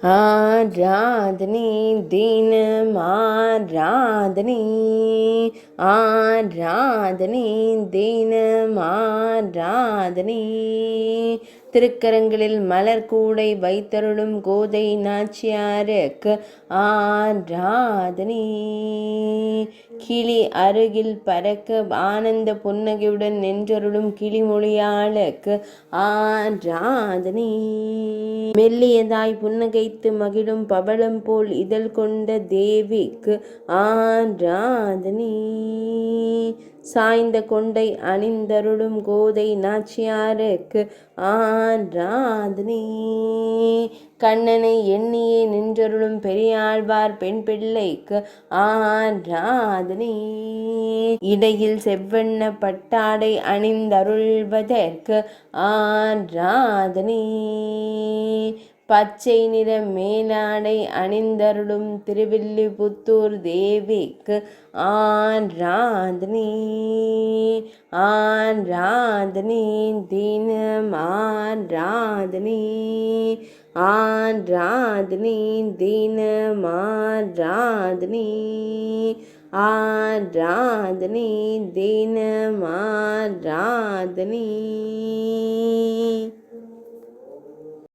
ஆராதனை தினம் ஆராதனை, ஆராதனை தினம் ஆராதனை. திருக்கரங்களில் மலர் கூடை வைத்தருளும் கோதை நாச்சியாருக்கு ஆராதனை. கிளி அருகில் பறக்க ஆனந்த புன்னகையுடன் நின்றருளும் கிளிமொழியாளுக்கு ஆராதனை. மெல்லியதாய் புன்னகைத்து மகிழும் பவளம் போல் இதழ் கொண்ட தேவிக்கு ஆராதனை. சாய்ந்த கொண்டை அணிந்தருளும் கோதை நாச்சியாருக்கு ஆராதனை. கண்ணனை எண்ணியே நின்றருளும் பெரியாழ்வார் பெண் பிள்ளைக்கு ஆராதனை. இடையில் செவ்வண்ண பட்டாடை அணிந்தருள்வதற்கு ஆராதனை. பச்சை நிற மேலாடை அணிந்தருளும் திருவில்லிபுத்தூர் தேவிக்கு ஆராதனை. ஆராதனை தினம் ஆராதனை, ஆராதனை தினம் ஆராதனை, ஆராதனை தினம் ஆராதனை.